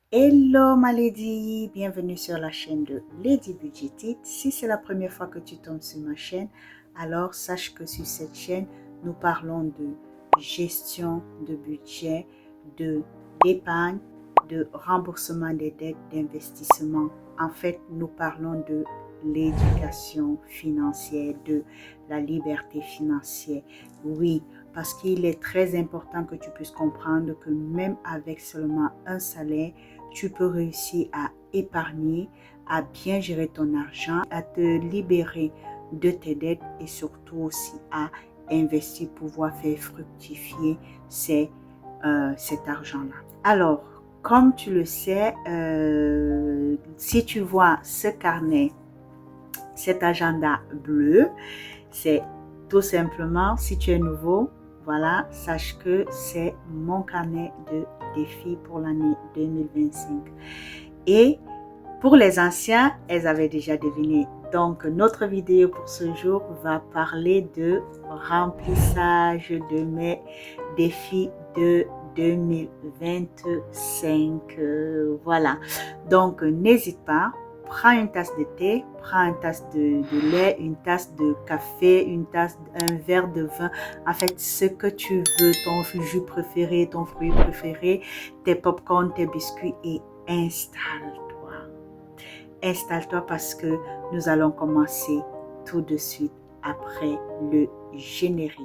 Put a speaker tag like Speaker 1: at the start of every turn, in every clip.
Speaker 1: Hello ma lady, bienvenue sur la chaîne de Lady Budgetite. Si c'est la première fois que tu tombes sur ma chaîne, alors sache que sur cette chaîne, nous parlons de gestion de budget, d'épargne, de remboursement des dettes, d'investissement. En fait, nous parlons de l'éducation financière, de la liberté financière. Oui, parce qu'il est très important que tu puisses comprendre que même avec seulement un salaire, tu peux réussir à épargner, à bien gérer ton argent, à te libérer de tes dettes et surtout aussi à investir pour pouvoir faire fructifier cet argent-là. Alors, comme tu le sais, si tu vois ce carnet, cet agenda bleu, c'est tout simplement, si tu es nouveau, voilà, sache que c'est mon carnet de défis pour l'année 2025. Et pour les anciens, elles avaient déjà deviné. Donc, notre vidéo pour ce jour va parler de remplissage de mes défis de 2025. Voilà. Donc, n'hésite pas. Prends une tasse de thé, prends une tasse de lait, une tasse de café, un verre de vin. En fait, ce que tu veux, ton jus préféré, ton fruit préféré, tes popcorn, tes biscuits et installe-toi. Installe-toi parce que nous allons commencer tout de suite après le générique.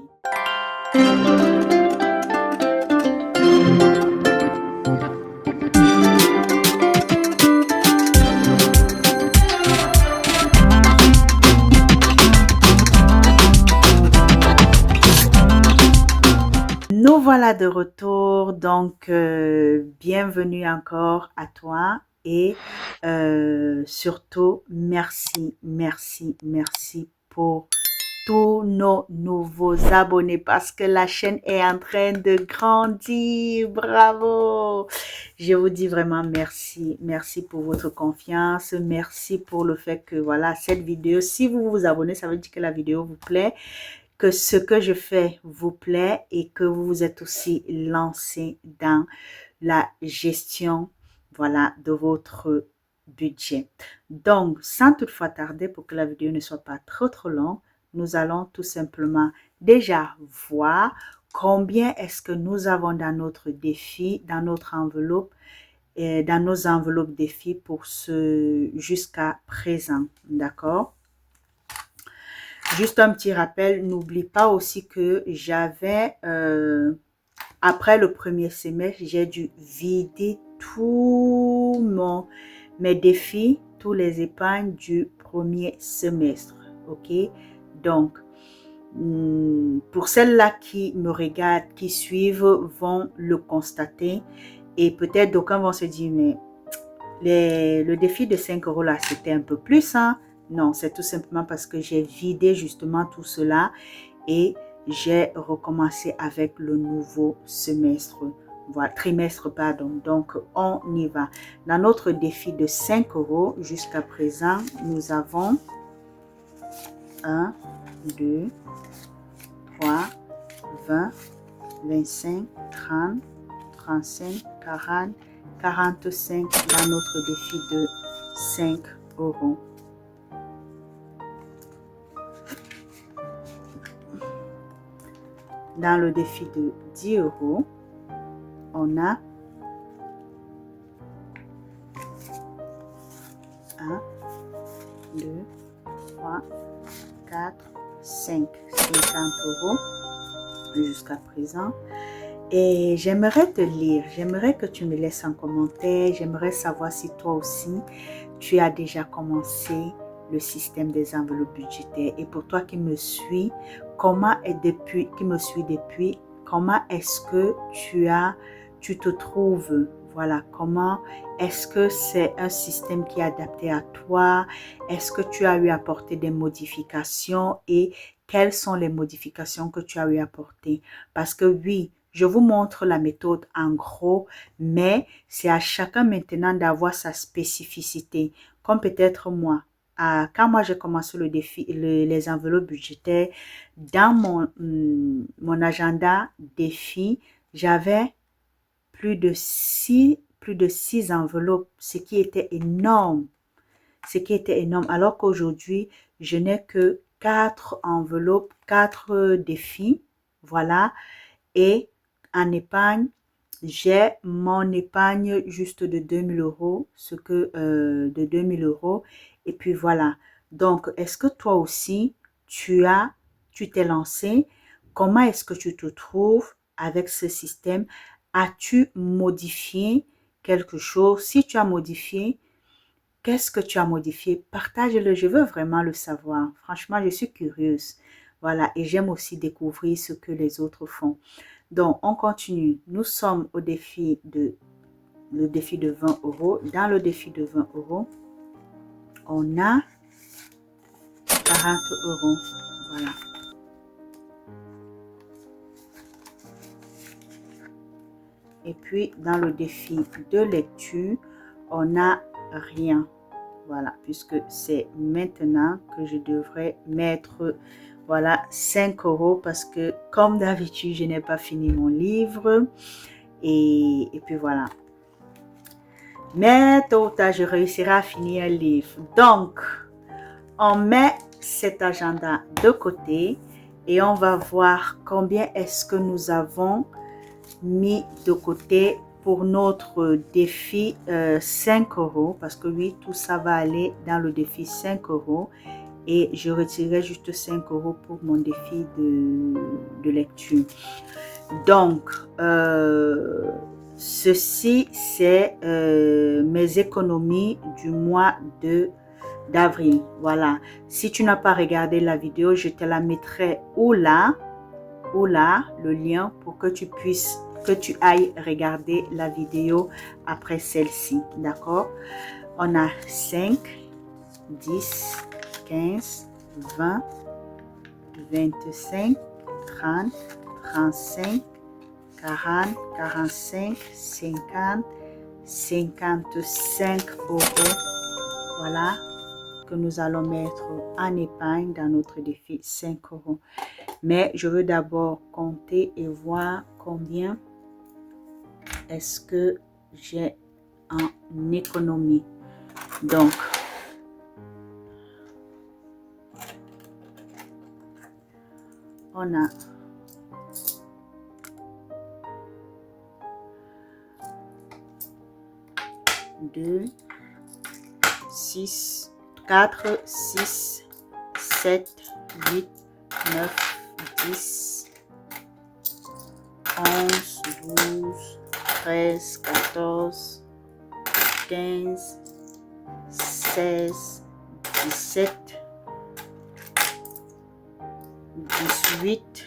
Speaker 1: Nous voilà de retour, donc bienvenue encore à toi et surtout merci pour tous nos nouveaux abonnés parce que la chaîne est en train de grandir. Bravo! Je vous dis vraiment merci pour votre confiance, merci pour le fait que voilà cette vidéo, si vous vous abonnez, ça veut dire que la vidéo vous plaît, que ce que je fais vous plaît et que vous vous êtes aussi lancé dans la gestion, voilà, de votre budget. Donc, sans toutefois tarder, pour que la vidéo ne soit pas trop longue, nous allons tout simplement déjà voir combien est-ce que nous avons dans notre défi, dans notre enveloppe, et dans nos enveloppes défis pour ce jusqu'à présent, d'accord? Juste un petit rappel, n'oublie pas aussi que j'avais, après le premier semestre, j'ai dû vider mes défis, tous les épargnes du premier semestre. Ok? Donc, pour celles-là qui me regardent, qui suivent, vont le constater. Et peut-être d'aucuns vont se dire, mais le défi de 5 € là, c'était un peu plus, hein? Non, c'est tout simplement parce que j'ai vidé justement tout cela et j'ai recommencé avec le nouveau semestre, voilà, trimestre, pardon. Donc, on y va. Dans notre défi de 5 € jusqu'à présent, nous avons 1, 2, 3, 20, 25, 30, 35, 40, 45 dans notre défi de 5 €. Dans le défi de 10 €, on a 1, 2, 3, 4, 5, 50 € jusqu'à présent. Et j'aimerais te lire, j'aimerais que tu me laisses un commentaire, j'aimerais savoir si toi aussi, tu as déjà commencé le système des enveloppes budgétaires. Et pour toi qui me suis, comment est-ce que tu te trouves? Voilà, comment est-ce que c'est un système qui est adapté à toi? Est-ce que tu as eu à apporter des modifications et quelles sont les modifications que tu as eu à apporter? Parce que oui, je vous montre la méthode en gros, mais c'est à chacun maintenant d'avoir sa spécificité. Comme peut-être moi, quand moi j'ai commencé le défi, les enveloppes budgétaires, dans mon agenda défi, j'avais plus de 6 plus de 6 enveloppes, ce qui était énorme. Ce qui était énorme. Alors qu'aujourd'hui, je n'ai que 4 enveloppes, 4 défis. Voilà. Et en épargne, j'ai mon épargne juste de 2000 euros, de 2000 euros. Et puis voilà. Donc, est-ce que toi aussi, tu t'es lancé? Comment est-ce que tu te trouves avec ce système? As-tu modifié quelque chose? Si tu as modifié, qu'est-ce que tu as modifié? Partage-le, je veux vraiment le savoir. Franchement, je suis curieuse. Voilà, et j'aime aussi découvrir ce que les autres font. Donc, on continue. Nous sommes au défi le défi de 20 euros. Dans le défi de 20 euros, on a 40 euros. Voilà. Et puis, dans le défi de lecture, on n'a rien. Voilà, puisque c'est maintenant que je devrais mettre, voilà, 5 euros parce que, comme d'habitude, je n'ai pas fini mon livre. Et puis voilà. Mais tôt ou tard, je réussirai à finir un livre. Donc, on met cet agenda de côté et on va voir combien est-ce que nous avons mis de côté pour notre défi 5 euros. Parce que oui, tout ça va aller dans le défi 5 euros. Et je retirerai juste 5 euros pour mon défi de lecture. Donc, ceci, c'est mes économies du mois d'avril. Voilà. Si tu n'as pas regardé la vidéo, je te la mettrai ou là, le lien pour que tu ailles regarder la vidéo après celle-ci. D'accord? On a 5, 10, 15, 20, 25, 30, 35, 40, 45, 50, 55 euros. Voilà, que nous allons mettre en épargne dans notre défi 5 euros. Mais je veux d'abord compter et voir combien est-ce que j'ai en économie. Donc, on a 2, 6, 4, 6, 7, 8, 9, 10, 11, 12, 13, 14, 15, 16, 17, 18,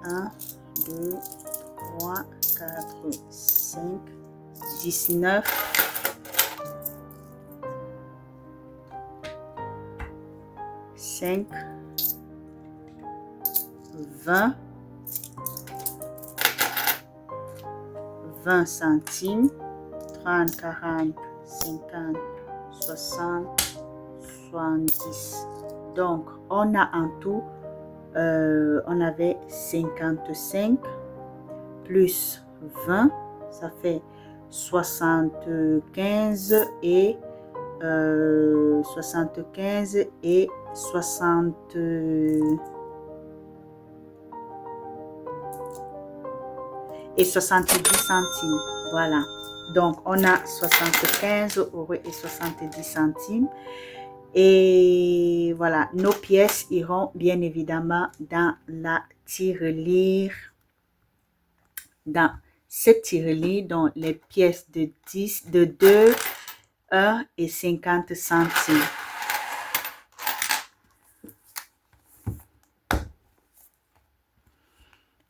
Speaker 1: 1, 2, 3, 4, 5, 19, 5, 20, 20 centimes, 30, 40, 50, 60, 70. Donc, on a en tout, on avait 55 plus 20, ça fait 75 et 75 et 60 et 70 centimes. Voilà. Donc, on a 75 euros et 70 centimes. Et voilà, nos pièces iront bien évidemment dans la tirelire. Dans cette tirelire, dont les pièces de 10, de 2, 1 et 50 centimes.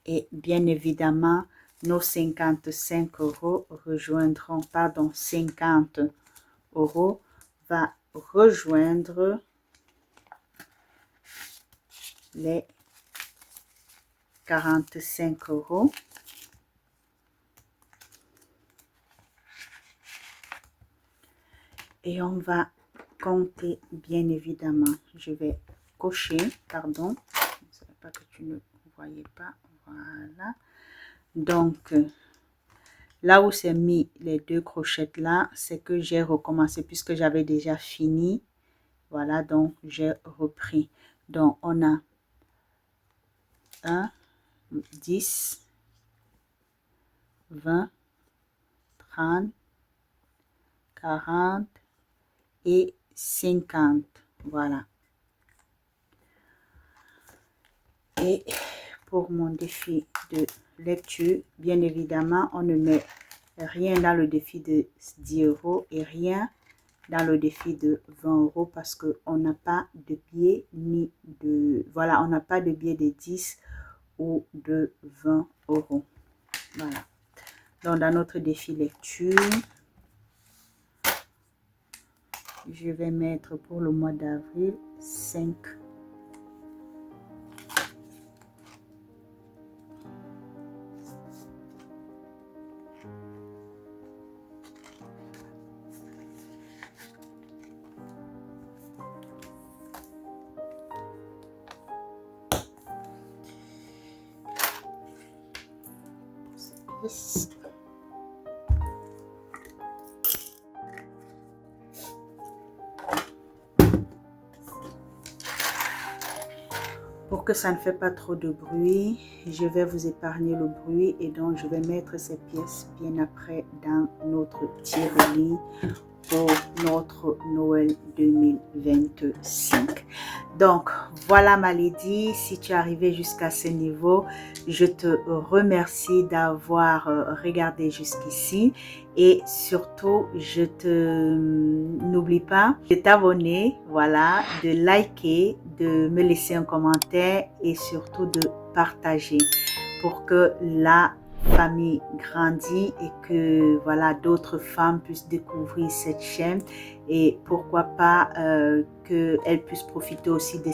Speaker 1: Et bien évidemment, nos 55 euros rejoindront, pardon, 50 euros va rejoindre les 45 euros. Et on va compter bien évidemment. Je vais cocher, pardon. Je ne savais pas que tu ne voyais pas. Voilà. Donc, Là où c'est mis les 2 crochettes là, c'est que j'ai recommencé puisque j'avais déjà fini. Voilà, donc j'ai repris. Donc on a 1, 10, 20, 30, 40 et 50. Voilà. Et pour mon défi de lecture, bien évidemment, on ne met rien dans le défi de 10 € et rien dans le défi de 20 € parce qu'on n'a pas de billet ni de... Voilà, on n'a pas de billet de 10 ou de 20 €. Voilà. Donc, dans notre défi lecture, je vais mettre pour le mois d'avril 5. Pour que ça ne fait pas trop de bruit, je vais vous épargner le bruit et donc je vais mettre ces pièces bien après dans notre tirelire pour notre Noël 2025. Donc, voilà ma lady, si tu es arrivé jusqu'à ce niveau, je te remercie d'avoir regardé jusqu'ici et surtout, n'oublie pas de t'abonner, voilà, de liker, de me laisser un commentaire et surtout de partager pour que la famille grandit et que voilà d'autres femmes puissent découvrir cette chaîne et pourquoi pas qu'elles puissent profiter aussi de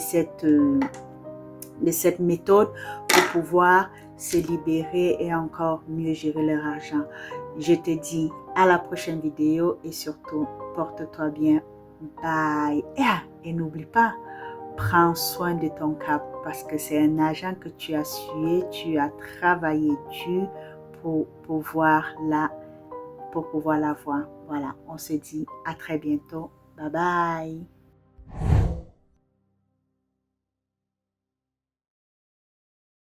Speaker 1: cette méthode pour pouvoir se libérer et encore mieux gérer leur argent. Je te dis à la prochaine vidéo et surtout porte-toi bien. Bye. Et n'oublie pas, prends soin de ton cap parce que c'est un argent que tu as sué, tu as travaillé dur pour pouvoir l'avoir. Voilà, on se dit à très bientôt. Bye bye.